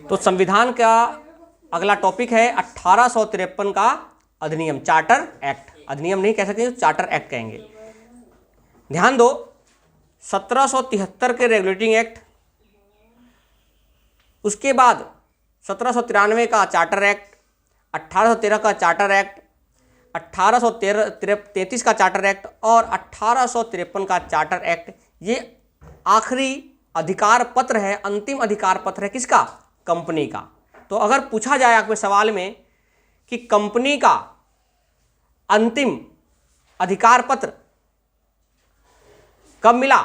तो संविधान का अगला टॉपिक है 1853 का अधिनियम, चार्टर एक्ट। अधिनियम नहीं कह सकते, चार्टर एक्ट कहेंगे। ध्यान दो, 1773 के रेगुलेटिंग एक्ट, उसके बाद 1793 का चार्टर एक्ट, 1813 का चार्टर एक्ट, 1833 का चार्टर एक्ट और 1853 का चार्टर एक्ट। ये आखिरी अधिकार पत्र है, अंतिम अधिकार पत्र है किसका? कंपनी का। तो अगर पूछा जाए आपके सवाल में कि कंपनी का अंतिम अधिकार पत्र कब मिला?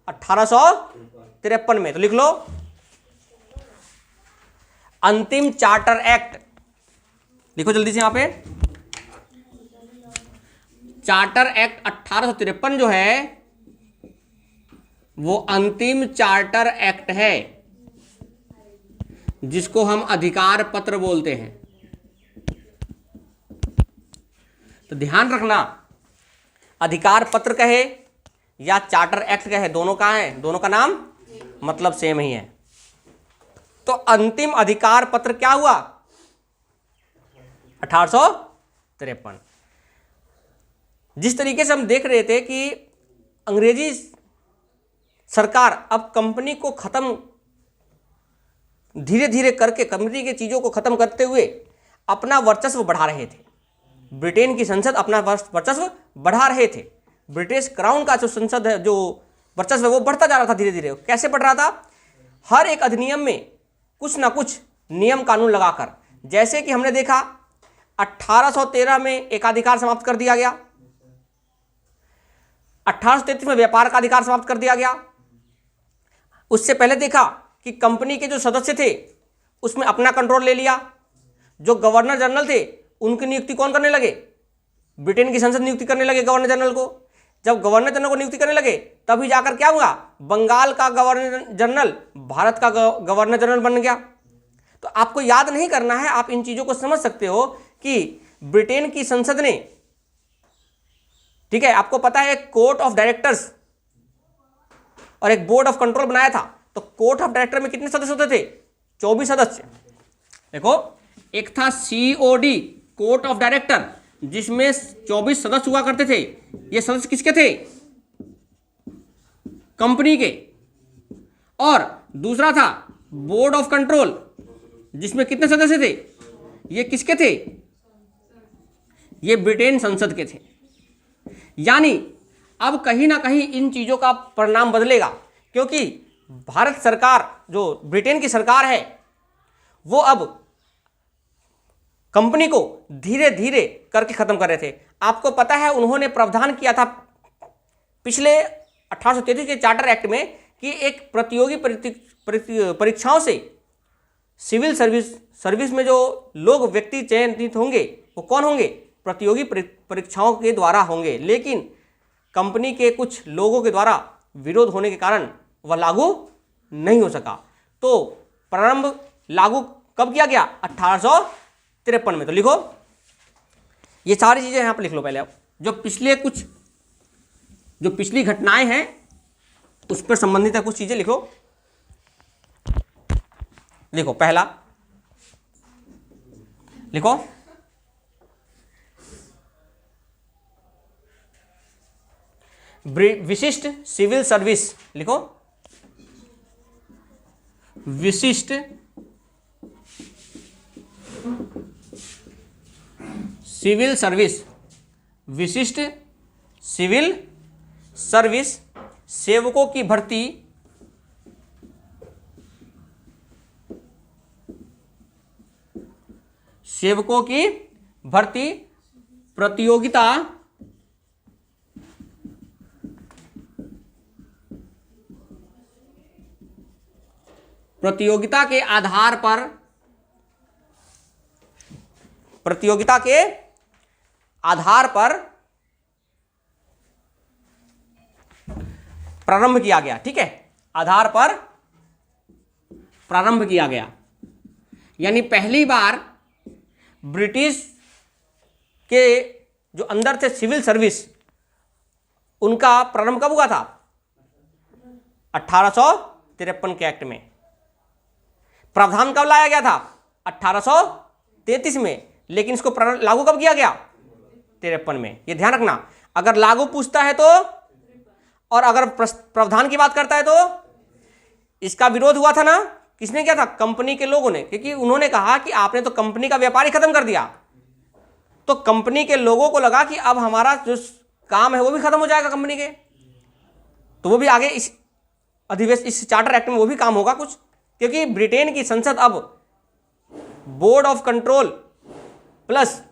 1853 में। तो लिख लो अंतिम चार्टर एक्ट, लिखो जल्दी से यहां पे। चार्टर एक्ट 1853 जो है वो अंतिम चार्टर एक्ट है जिसको हम अधिकार पत्र बोलते हैं। तो ध्यान रखना, अधिकार पत्र कहे या चार्टर एक्ट कहे, दोनों का है, दोनों का नाम मतलब सेम ही है। तो अंतिम अधिकार पत्र क्या हुआ? 1853। जिस तरीके से हम देख रहे थे कि अंग्रेजी सरकार अब कंपनी को खत्म धीरे धीरे करके, कंपनी की चीजों को खत्म करते हुए अपना वर्चस्व बढ़ा रहे थे। ब्रिटेन की संसद अपना वर्चस्व बढ़ा रहे थे। ब्रिटिश क्राउन का जो संसद है, जो वर्चस्व है, वो बढ़ता जा रहा था धीरे धीरे। कैसे बढ़ रहा था? हर एक अधिनियम में कुछ ना कुछ नियम कानून लगाकर। जैसे कि हमने देखा 1813 में एकाधिकार समाप्त कर दिया गया, 1833 में व्यापार का अधिकार समाप्त कर दिया गया। उससे पहले देखा कि कंपनी के जो सदस्य थे उसमें अपना कंट्रोल ले लिया। जो गवर्नर जनरल थे उनकी नियुक्ति कौन करने लगे? ब्रिटेन की संसद नियुक्ति करने लगे गवर्नर जनरल को। जब गवर्नर जनरल को नियुक्ति करने लगे तभी जाकर क्या हुआ? बंगाल का गवर्नर जनरल भारत का गवर्नर जनरल बन गया। तो आपको याद नहीं करना है, आप इन चीजों को समझ सकते हो कि ब्रिटेन की संसद ने, ठीक है, आपको पता है एक कोर्ट ऑफ डायरेक्टर्स और एक बोर्ड ऑफ कंट्रोल बनाया था। तो कोर्ट ऑफ डायरेक्टर में कितने सदस्य होते थे? 24 सदस्य। देखो, एक था COD, कोर्ट ऑफ डायरेक्टर, जिसमें 24 सदस्य हुआ करते थे। ये सदस्य किसके थे? कंपनी के। और दूसरा था बोर्ड ऑफ कंट्रोल, जिसमें कितने सदस्य थे? ये किसके थे? ये ब्रिटेन संसद के थे। यानी अब कहीं ना कहीं इन चीजों का परिणाम बदलेगा, क्योंकि भारत सरकार, जो ब्रिटेन की सरकार है, वो अब कंपनी को धीरे धीरे करके खत्म कर रहे थे। आपको पता है उन्होंने प्रावधान किया था पिछले 1833 के चार्टर एक्ट में कि एक प्रतियोगी परीक्षाओं से सिविल सर्विस में जो लोग व्यक्ति चयनित होंगे वो कौन होंगे? प्रतियोगी परीक्षाओं के द्वारा होंगे। लेकिन कंपनी के कुछ लोगों के द्वारा विरोध होने के कारण वह लागू नहीं हो सका। तो प्रारंभ लागू कब किया गया? 1853 में। तो लिखो, ये सारी चीजें यहां पर लिख लो पहले। आप जो पिछली घटनाएं हैं उस पर संबंधित है कुछ चीजें लिखो। लिखो, पहला लिखो विशिष्ट सिविल सर्विस। लिखो, विशिष्ट सिविल सर्विस। विशिष्ट सिविल सर्विस सेवकों की भर्ती प्रतियोगिता के आधार पर प्रारंभ किया गया। ठीक है, आधार पर प्रारंभ किया गया। यानी पहली बार ब्रिटिश के जो अंदर थे सिविल सर्विस, उनका प्रारंभ कब हुआ था? 1853 के एक्ट में। प्रावधान कब लाया गया था? 1833 में। लेकिन इसको लागू कब किया गया? 53 में। ये ध्यान रखना, अगर लागू पूछता है तो, और अगर प्रावधान की बात करता है तो। इसका विरोध हुआ था ना, किसने किया था? कंपनी के लोगों ने, क्योंकि उन्होंने कहा कि आपने तो कंपनी का व्यापार ही खत्म कर दिया। तो कंपनी के लोगों को लगा कि अब हमारा जो काम है वो भी खत्म हो जाएगा कंपनी के, तो वो भी आगे इस चार्टर एक्ट में वो भी काम होगा कुछ, क्योंकि ब्रिटेन की संसद अब बोर्ड ऑफ कंट्रोल प्लस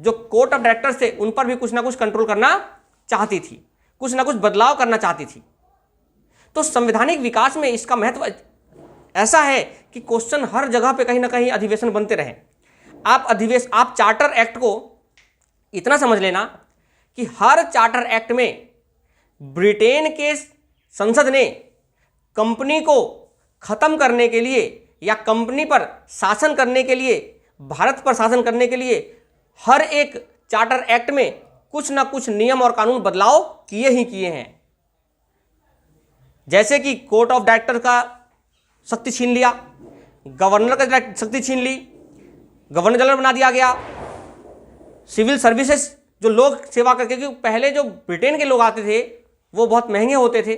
जो कोर्ट ऑफ डायरेक्टर्स थे उन पर भी कुछ ना कुछ कंट्रोल करना चाहती थी, कुछ ना कुछ बदलाव करना चाहती थी। तो संवैधानिक विकास में इसका महत्व ऐसा है कि क्वेश्चन हर जगह पे कहीं ना कहीं अधिवेशन बनते रहे। आप चार्टर एक्ट को इतना समझ लेना कि हर चार्टर एक्ट में ब्रिटेन के संसद ने कंपनी को खत्म करने के लिए या कंपनी पर शासन करने के लिए, भारत पर शासन करने के लिए हर एक चार्टर एक्ट में कुछ ना कुछ नियम और कानून बदलाव किए ही किए हैं। जैसे कि कोर्ट ऑफ डायरेक्टर का शक्ति छीन लिया, गवर्नर का शक्ति छीन ली, गवर्नर जनरल बना दिया गया, सिविल सर्विसेज जो लोग सेवा करके, क्योंकि पहले जो ब्रिटेन के लोग आते थे वो बहुत महंगे होते थे,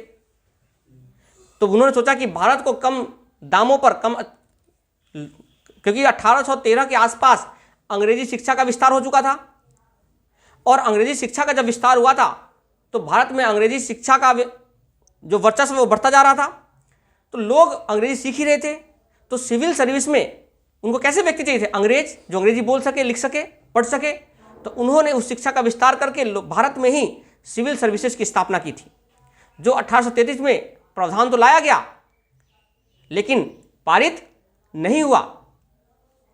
तो उन्होंने सोचा कि भारत को कम दामों पर क्योंकि 1813 के आसपास अंग्रेजी शिक्षा का विस्तार हो चुका था, और अंग्रेजी शिक्षा का जब विस्तार हुआ था तो भारत में अंग्रेजी शिक्षा का जो वर्चस्व वो बढ़ता जा रहा था, तो लोग अंग्रेजी सीख ही रहे थे। तो सिविल सर्विस में उनको कैसे व्यक्ति चाहिए थे? अंग्रेज, जो अंग्रेजी बोल सके, लिख सके, पढ़ सके। तो उन्होंने उस शिक्षा का विस्तार करके भारत में ही सिविल सर्विसेज की स्थापना की थी, जो 1833 में प्रावधान तो लाया गया लेकिन पारित नहीं हुआ,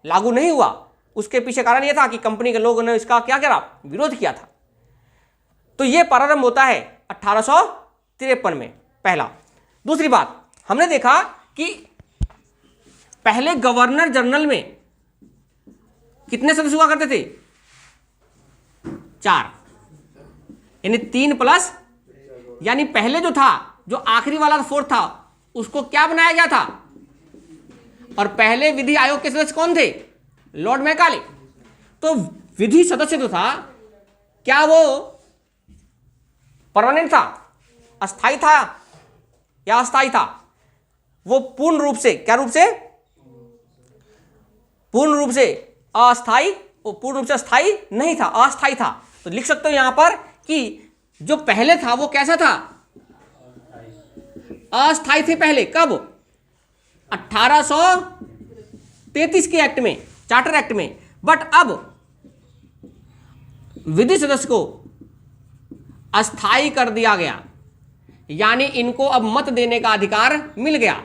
लागू नहीं हुआ। उसके पीछे कारण यह था कि कंपनी के लोगों ने इसका क्या करा? विरोध किया था। तो यह प्रारंभ होता है 1853 में, पहला। दूसरी बात, हमने देखा कि पहले गवर्नर जनरल में कितने सदस्य हुआ करते थे? 4, यानी 3 प्लस, यानी पहले जो था, जो आखिरी वाला 4 था, उसको क्या बनाया गया था? और पहले विधि आयोग के सदस्य कौन थे? Lord Macaulay. तो विधि सदस्य जो था, क्या वो परमानेंट था, अस्थाई था या अस्थाई था? वो पूर्ण रूप से, क्या रूप से? पूर्ण रूप से अस्थाई, वो पूर्ण रूप से अस्थाई नहीं था, अस्थाई था। तो लिख सकते हो यहां पर कि जो पहले था वो कैसा था? अस्थाई थे पहले। कब? 1833 के एक्ट में, चार्टर एक्ट में। बट अब विधि सदस्य को अस्थाई कर दिया गया, यानी इनको अब मत देने का अधिकार मिल गया।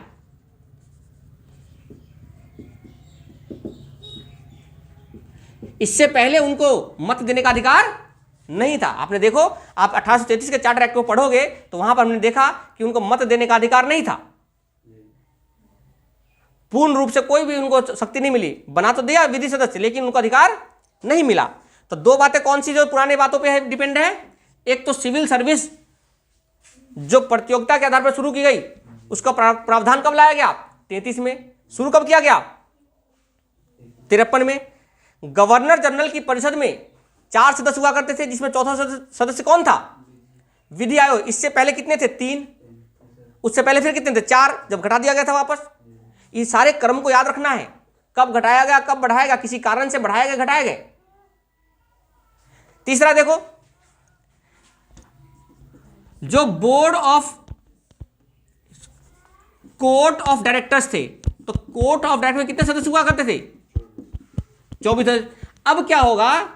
इससे पहले उनको मत देने का अधिकार नहीं था। आपने देखो, आप 1833 के चार्टर एक्ट को पढ़ोगे तो वहां पर हमने देखा कि उनको मत देने का अधिकार नहीं था, पूर्ण रूप से कोई भी उनको शक्ति नहीं मिली। बना तो दिया विधि सदस्य, लेकिन उनको अधिकार नहीं मिला। तो दो बातें कौन सी जो पुराने बातों पे डिपेंड है? एक तो सिविल सर्विस जो प्रतियोगिता के आधार पर शुरू की गई, उसका प्रावधान कब लाया गया? 33 में। शुरू कब किया गया? 53 में। गवर्नर जनरल की परिषद में 4 सदस्य हुआ करते थे, जिसमें चौथा सदस्य कौन था? विधि आयोग। इससे पहले कितने थे? 3। उससे पहले फिर कितने थे? 4, जब घटा दिया गया था वापस। ये सारे क्रम को याद रखना है, कब घटाया गया, कब बढ़ाया गया, किसी कारण से बढ़ाया गया, घटाया गया। तीसरा देखो, जो board of court of directors थे, तो कोर्ट ऑफ डायरेक्टर में कितने सदस्य हुआ करते थे? 24 सदस्य। अब क्या होगा?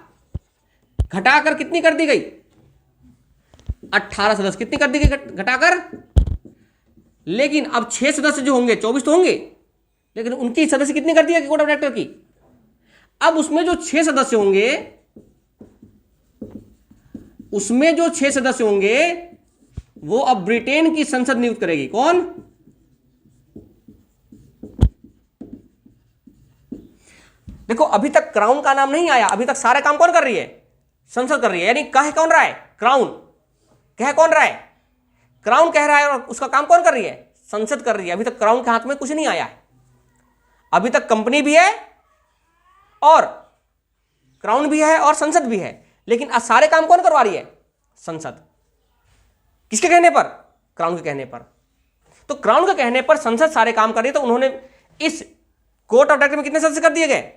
घटाकर कितनी कर दी गई? 18 सदस्य। कितनी कर दी गई घटाकर? लेकिन अब 6 सदस्य जो होंगे, 24 तो होंगे, लेकिन उनकी सदस्य कितनी कर दी गई कोर्ट ऑफ डायरेक्टर की? अब उसमें जो 6 सदस्य होंगे, उसमें जो 6 सदस्य होंगे वो अब ब्रिटेन की संसद नियुक्त करेगी। कौन? देखो, अभी तक क्राउन का नाम नहीं आया, अभी तक सारे काम कौन कर रही है? संसद कर रही है। यानी कह कौन रहा है? क्राउन। कह कौन रहा है? क्राउन कह रहा है, और उसका काम कौन कर रही है? संसद कर रही है। अभी तक क्राउन के हाथ में कुछ नहीं आया है, अभी तक कंपनी भी है और क्राउन भी है और संसद भी है, लेकिन आज सारे काम कौन करवा रही है? संसद। किसके कहने पर? क्राउन के कहने पर। तो क्राउन के कहने पर संसद सारे काम कर रही है, तो उन्होंने इस कोर्ट ऑफ डायरेक्टर में कितने सदस्य कर दिए गए?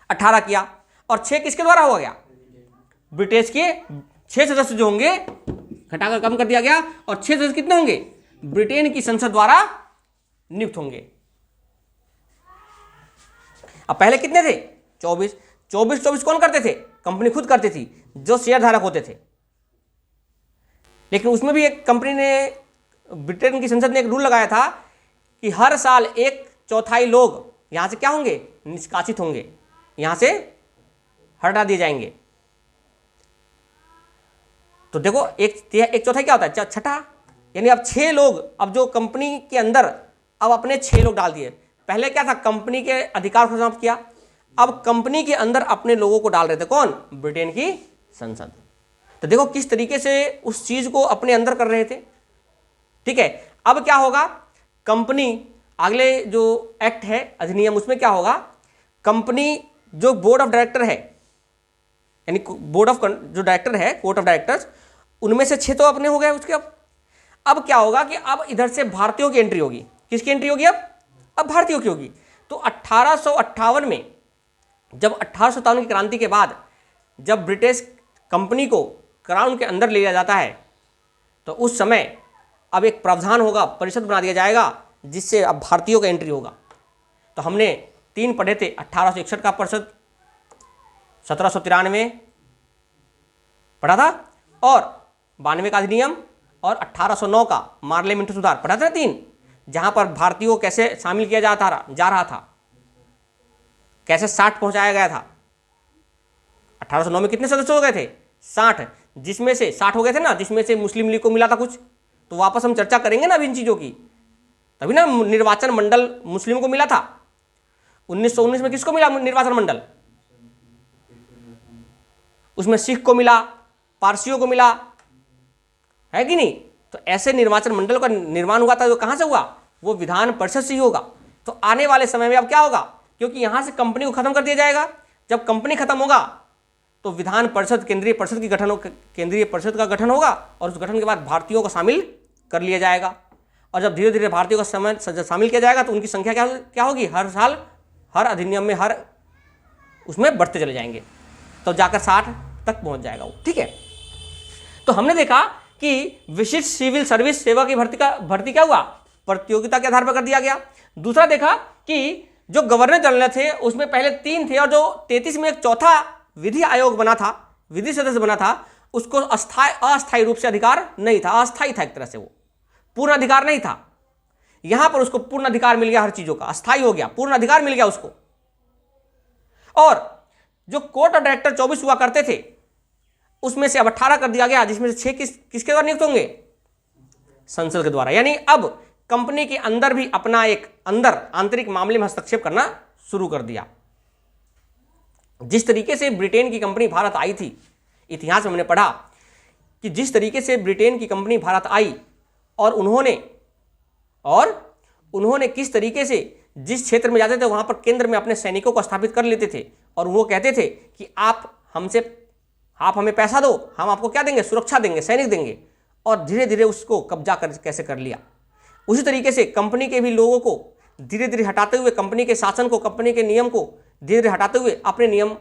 18 किया, और 6 किसके द्वारा हो गया? ब्रिटिश के 6 सदस्य जो होंगे घटाकर कम कर दिया गया, और 6 सदस्य कितने होंगे? ब्रिटेन की संसद द्वारा नियुक्त होंगे। अब पहले कितने थे? 24 कौन करते थे? कंपनी खुद करती थी, जो शेयर धारक होते थे। लेकिन उसमें भी एक कंपनी ने, ब्रिटेन की संसद ने एक रूल लगाया था कि हर साल 1/4 लोग यहां से क्या होंगे? निष्कासित होंगे, यहां से हटा दिए जाएंगे। तो देखो 1/4 क्या होता है? छठा, यानी अब 6 लोग, अब जो कंपनी के अंदर अब अपने 6 लोग डाल दिए। पहले क्या था? कंपनी के अधिकार को समाप्त किया, अब कंपनी के अंदर अपने लोगों को डाल रहे थे। कौन? ब्रिटेन की संसद। तो देखो किस तरीके से उस चीज को अपने अंदर कर रहे थे। ठीक है, अब क्या होगा? कंपनी, अगले जो एक्ट है, अधिनियम, उसमें क्या होगा? कंपनी जो बोर्ड ऑफ डायरेक्टर है, यानी बोर्ड ऑफ जो डायरेक्टर है, कोर्ट ऑफ डायरेक्टर्स, उनमें से 6 तो अपने हो गए उसके। अब क्या होगा कि अब इधर से भारतीयों की एंट्री होगी। किसकी एंट्री होगी? अब भारतीयों की होगी। तो 1858 में, जब 1857 की क्रांति के बाद जब ब्रिटिश कंपनी को क्राउन के अंदर ले लिया जाता है, तो उस समय अब एक प्रावधान होगा, परिषद बना दिया जाएगा, जिससे अब भारतीयों का एंट्री होगा। तो हमने 3 पढ़े थे, 1861 का परिषद, 1793 पढ़ा था, और 92 का अधिनियम, और 1809 का पार्लियामेंट सुधार पढ़ा था। 3, जहां पर भारतीयों को कैसे शामिल किया जा रहा था, कैसे 60 पहुंचाया गया था। 1809 में कितने सदस्य हो गए थे? 60, जिसमें से 60 हो गए थे ना, जिसमें से मुस्लिम लीग को मिला था कुछ। तो वापस हम चर्चा करेंगे ना अभी इन चीजों की, तभी ना निर्वाचन मंडल मुस्लिम को मिला था। 1919 में किसको मिला निर्वाचन मंडल? उसमें सिख को मिला, पारसियों को मिला, है कि नहीं? तो ऐसे निर्वाचन मंडल का निर्माण हुआ था, जो कहां से हुआ? वो विधान परिषद से ही होगा। तो आने वाले समय में अब क्या होगा? क्योंकि यहां से कंपनी को खत्म कर दिया जाएगा। जब कंपनी खत्म होगा तो विधान परिषद, केंद्रीय परिषद का गठन होगा, और उस गठन के बाद भारतीयों को शामिल कर लिया जाएगा। और जब धीरे धीरे भारतीयों को शामिल किया जाएगा, तो उनकी संख्या क्या होगी? हर साल, हर अधिनियम में, हर उसमें बढ़ते चले जाएंगे, तो जाकर 60 तक पहुंच जाएगा वो। ठीक है, तो हमने देखा कि विशिष्ट सिविल सर्विस सेवा की भर्ती क्या हुआ? प्रतियोगिता के आधार पर कर दिया गया। दूसरा देखा कि जो गवर्नर जनरल थे, उसमें पहले 3 थे, और जो 33 में एक चौथा विधि आयोग बना था, विधि सदस्य बना था, उसको अस्थायी रूप से अधिकार नहीं था, अस्थायी था एक तरह से, वो पूर्ण अधिकार नहीं था। यहां पर उसको पूर्ण अधिकार मिल गया, हर चीजों का अस्थायी हो गया, पूर्ण अधिकार मिल गया उसको। और जो कोर्ट ऑफ डायरेक्टर 24 हुआ करते थे, उसमें से अब 18 कर दिया गया, जिसमें से 6 किसके द्वारा नियुक्त होंगे? संसद के द्वारा। यानी अब कंपनी के अंदर भी अपना एक आंतरिक मामले में हस्तक्षेप करना शुरू कर दिया। जिस तरीके से ब्रिटेन की कंपनी भारत आई थी, इतिहास में हमने पढ़ा कि जिस तरीके से ब्रिटेन की कंपनी भारत आई, और उन्होंने किस तरीके से जिस क्षेत्र में जाते थे वहां पर केंद्र में अपने सैनिकों को स्थापित कर लेते थे, और वो कहते थे कि आप हमें पैसा दो, हम आपको क्या देंगे? सुरक्षा देंगे, सैनिक देंगे, और धीरे धीरे उसको कब्जा कैसे कर लिया। उसी तरीके से कंपनी के भी लोगों को धीरे धीरे हटाते हुए, कंपनी के शासन को, कंपनी के नियम को धीरे धीरे हटाते हुए अपने नियम,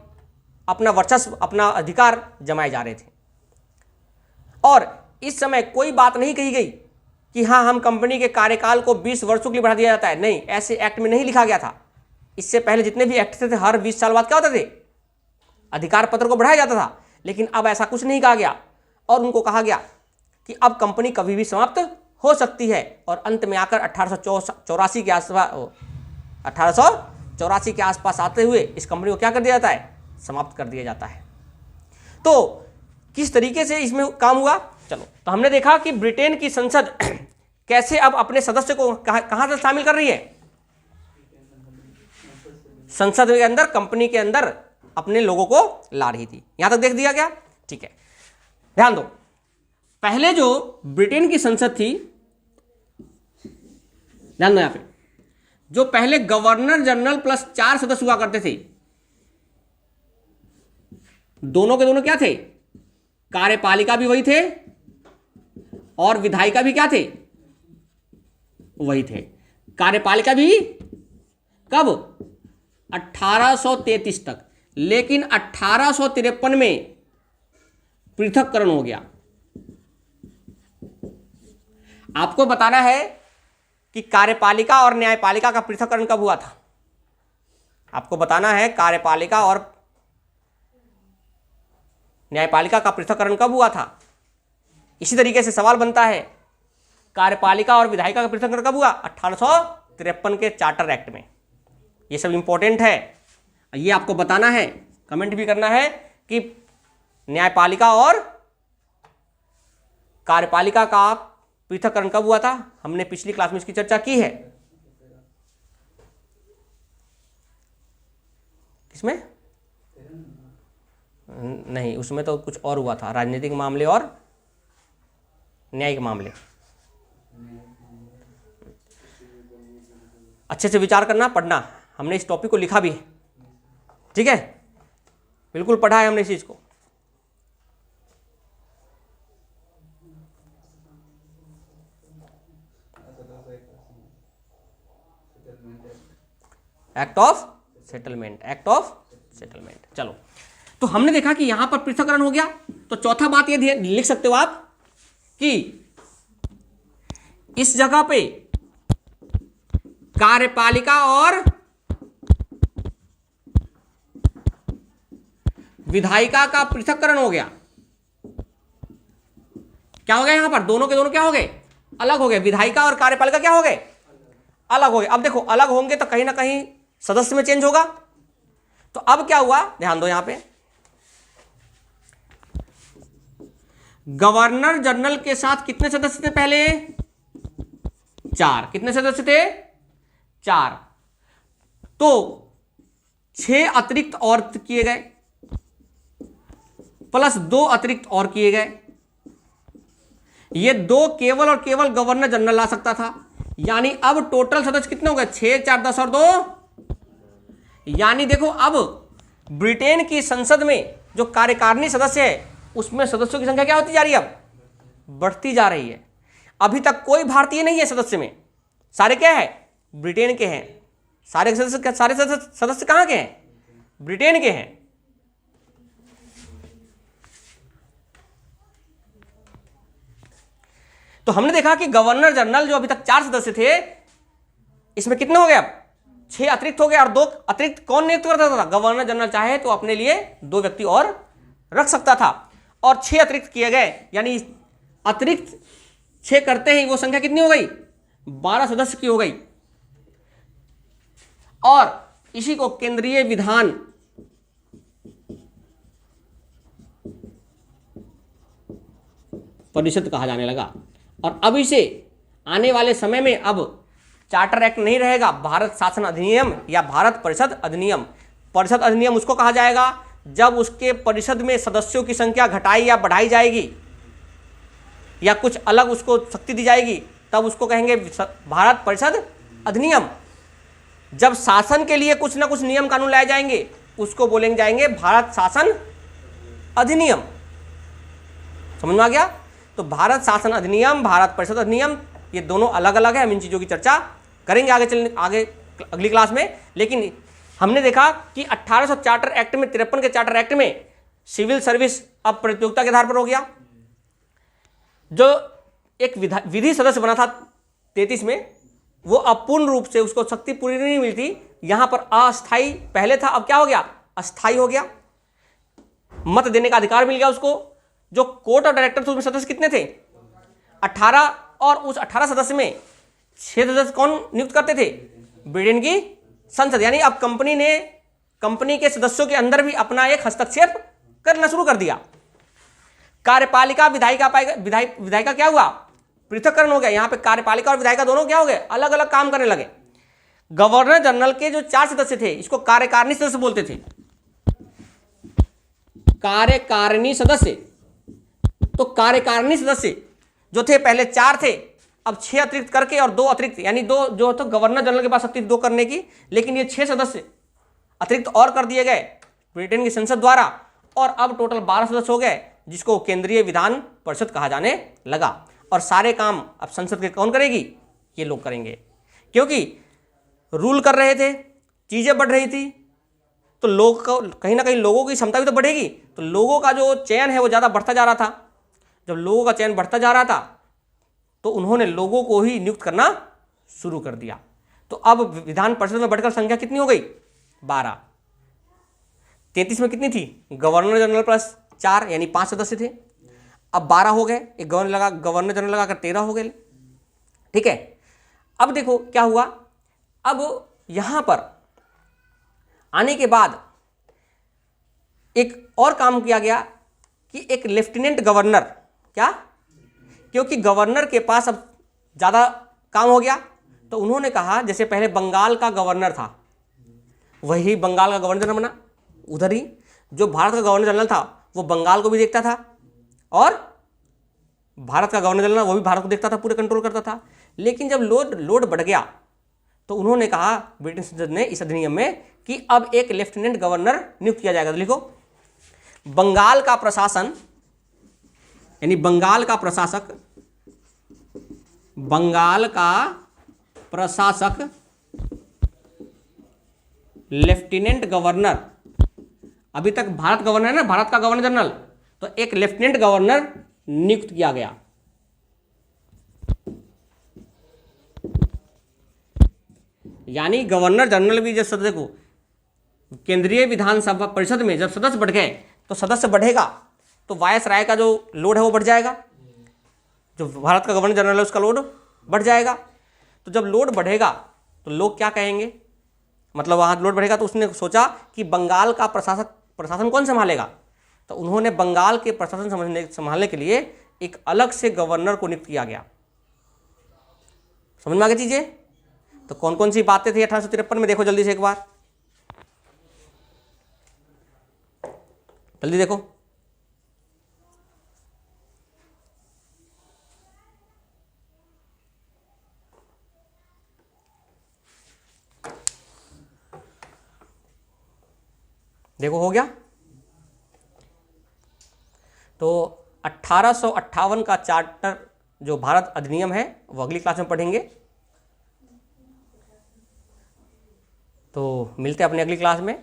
अपना वर्चस्व, अपना अधिकार जमाए जा रहे थे। और इस समय कोई बात नहीं कही गई कि हाँ, हम कंपनी के कार्यकाल को 20 वर्षों के लिए बढ़ा दिया जाता है। नहीं, ऐसे एक्ट में नहीं लिखा गया था। इससे पहले जितने भी एक्ट थे, हर 20 साल बाद क्या होते थे? अधिकार पत्र को बढ़ाया जाता था। लेकिन अब ऐसा कुछ नहीं कहा गया, और उनको कहा गया कि अब कंपनी कभी भी समाप्त हो सकती है। और अंत में आकर 1884 के आसपास आते हुए इस कंपनी को क्या कर दिया जाता है? समाप्त कर दिया जाता है। तो किस तरीके से इसमें काम हुआ? चलो, तो हमने देखा कि ब्रिटेन की संसद कैसे अब अपने सदस्य को कहां से शामिल कर रही है? संसद के अंदर, कंपनी के अंदर अपने लोगों को ला रही थी। यहां तक देख दिया गया। ठीक है, ध्यान दो। पहले जो ब्रिटेन की संसद थी, ध्यान दो यहां पे, जो पहले गवर्नर जनरल प्लस 4 सदस्य हुआ करते थे, दोनों के दोनों क्या थे? कार्यपालिका भी वही थे और विधायिका भी क्या थे? वही थे। कार्यपालिका भी कब? 1833 तक। लेकिन 1853 में पृथक्करण हो गया। आपको बताना है कि कार्यपालिका और न्यायपालिका का पृथक्करण कब हुआ था। आपको बताना है कार्यपालिका और न्यायपालिका का पृथक्करण कब हुआ था। इसी तरीके से सवाल बनता है, कार्यपालिका और विधायिका का पृथक्करण कब हुआ? 1853 के चार्टर एक्ट में। ये सब इंपॉर्टेंट है, ये आपको बताना है, कमेंट भी करना है कि न्यायपालिका और कार्यपालिका का पृथक्करण कब हुआ था। हमने पिछली क्लास में इसकी चर्चा की है। किसमें? नहीं, उसमें तो कुछ और हुआ था, राजनीतिक मामले और न्यायिक मामले। अच्छे से विचार करना, पढ़ना। हमने इस टॉपिक को लिखा भी है, ठीक है, बिल्कुल पढ़ा है हमने इस चीज को। Act of settlement, act of settlement. चलो, तो हमने देखा कि यहां पर पृथक्करण हो गया। तो चौथा बात ये लिख सकते हो आप कि इस जगह पे कार्यपालिका और विधायिका का पृथक्करण हो गया। क्या हो गया? यहां पर दोनों के दोनों क्या हो गए? अलग हो गए। विधायिका और कार्यपालिका क्या हो गए? अलग हो गए। अब देखो, अलग होंगे तो कहीं ना कहीं सदस्य में चेंज होगा। तो अब क्या हुआ, ध्यान दो यहां पे, गवर्नर जनरल के साथ कितने सदस्य थे पहले? 4। कितने सदस्य थे? 4। तो 6 अतिरिक्त और किए गए, प्लस 2 अतिरिक्त और किए गए। ये 2 केवल और केवल गवर्नर जनरल ला सकता था। यानी अब टोटल सदस्य कितने हो गए? 6, 4, 10 और 2। यानी देखो, अब ब्रिटेन की संसद में जो कार्यकारिणी सदस्य है उसमें सदस्यों की संख्या क्या होती जा रही है? अब बढ़ती जा रही है। अभी तक कोई भारतीय नहीं है सदस्य में, सारे क्या है? ब्रिटेन के हैं। सारे सदस्य कहां के हैं? ब्रिटेन के हैं। तो हमने देखा कि गवर्नर जनरल जो अभी तक 4 सदस्य थे, इसमें कितने हो गए? अब 6 अतिरिक्त हो गए। और 2 अतिरिक्त कौन नियुक्त करता था? गवर्नर जनरल चाहे तो अपने लिए 2 व्यक्ति और रख सकता था, और 6 अतिरिक्त किए गए। यानी अतिरिक्त 6 करते ही वो संख्या कितनी हो गई? 12 सदस्य की हो गई। और इसी को केंद्रीय विधान परिषद कहा जाने लगा। और अब इसे आने वाले समय में अब चार्टर एक्ट नहीं रहेगा, भारत शासन अधिनियम या भारत परिषद अधिनियम। परिषद अधिनियम उसको कहा जाएगा जब उसके परिषद में सदस्यों की संख्या घटाई या बढ़ाई जाएगी या कुछ अलग उसको शक्ति दी जाएगी, तब उसको कहेंगे भारत परिषद अधिनियम। जब शासन के लिए कुछ ना कुछ नियम कानून लाए जाएंगे उसको बोलेंगे जाएंगे भारत शासन अधिनियम। समझ में आ गया? तो भारत शासन अधिनियम, भारत परिषद अधिनियम, ये दोनों अलग अलग है। हम इन चीज़ों की चर्चा करेंगे आगे अगली क्लास में। लेकिन हमने देखा कि 1800 चार्टर एक्ट में, 53 के चार्टर एक्ट में सिविल सर्विस अब प्रतियोगिता के आधार पर हो गया। जो एक विधि सदस्य बना था 33 में, वो अपूर्ण रूप से उसको शक्ति पूरी नहीं मिली थी। यहां पर अस्थाई पहले था, अब क्या हो गया? अस्थाई हो गया। मत देने का अधिकार मिल गया उसको। जो कोर्ट ऑफ डायरेक्टर थे उसमें सदस्य कितने थे? 18। और उस 18 सदस्य में 6 सदस्य कौन नियुक्त करते थे? ब्रिटेन की संसद। यानी अब कंपनी ने कंपनी के सदस्यों के अंदर भी अपना एक हस्तक्षेप करना शुरू कर दिया। कार्यपालिका विधायिका क्या हुआ? पृथक्करण हो गया। यहां पे कार्यपालिका और विधायिका दोनों क्या हो गए? अलग अलग काम करने लगे। गवर्नर जनरल के जो 4 सदस्य थे, इसको कार्यकारिणी सदस्य बोलते थे। कार्यकारिणी सदस्य तो कार्यकारिणी सदस्य जो थे पहले 4 थे, अब 6 अतिरिक्त करके और 2 अतिरिक्त, यानी 2 जो तो गवर्नर जनरल के पास शक्ति 2 करने की, लेकिन ये 6 सदस्य अतिरिक्त और कर दिए गए ब्रिटेन की संसद द्वारा, और अब टोटल 12 सदस्य हो गए, जिसको केंद्रीय विधान परिषद कहा जाने लगा। और सारे काम अब संसद के कौन करेगी? ये लोग करेंगे, क्योंकि रूल कर रहे थे, चीजें बढ़ रही थी, तो लोग को कहीं ना कहीं लोगों की क्षमता भी तो बढ़ेगी, तो लोगों का जो चयन है वो ज़्यादा बढ़ता जा रहा था। जब लोगों का चयन बढ़ता जा रहा था तो उन्होंने लोगों को ही नियुक्त करना शुरू कर दिया। तो अब विधान परिषद में बढ़कर संख्या कितनी हो गई? 12। 33 में कितनी थी? गवर्नर जनरल प्लस 4 यानी 5 सदस्य थे, अब 12 हो गए, एक गवर्नर जनरल लगाकर 13 हो गए। ठीक है, अब देखो क्या हुआ। अब यहां पर आने के बाद एक और काम किया गया कि एक लेफ्टिनेंट गवर्नर, क्या, क्योंकि गवर्नर के पास अब ज़्यादा काम हो गया, तो उन्होंने कहा जैसे पहले बंगाल का गवर्नर था, वही बंगाल का गवर्नर बना, उधर ही जो भारत का गवर्नर जनरल था वो बंगाल को भी देखता था, और भारत का गवर्नर जनरल वो भी भारत को देखता था, पूरे कंट्रोल करता था। लेकिन जब लोड बढ़ गया तो उन्होंने कहा, ब्रिटिश संसद ने इस अधिनियम में, कि अब एक लेफ्टिनेंट गवर्नर नियुक्त किया जाएगा। तो लिखो, बंगाल का प्रशासन यानी बंगाल का प्रशासक लेफ्टिनेंट गवर्नर, अभी तक भारत गवर्नर है ना, भारत का गवर्नर जनरल, तो एक लेफ्टिनेंट गवर्नर नियुक्त किया गया। यानी गवर्नर जनरल भी जब सदस्य को केंद्रीय विधानसभा परिषद में जब सदस्य बढ़ गए, तो सदस्य बढ़ेगा तो वायसराय का जो लोड है वो बढ़ जाएगा, जो भारत का गवर्नर जनरल है उसका लोड बढ़ जाएगा। तो जब लोड बढ़ेगा तो लोग क्या कहेंगे, मतलब वहाँ लोड बढ़ेगा, तो उसने सोचा कि बंगाल का प्रशासन कौन संभालेगा, तो उन्होंने बंगाल के प्रशासन संभालने के लिए एक अलग से गवर्नर को नियुक्त किया गया। समझ में आ गई चीजें? तो कौन कौन सी बातें थी 1853 में, देखो जल्दी से एक बार, जल्दी देखो। देखो हो गया। तो 1858 का चार्टर जो भारत अधिनियम है वो अगली क्लास में पढ़ेंगे। तो मिलते हैं अपनी अगली क्लास में।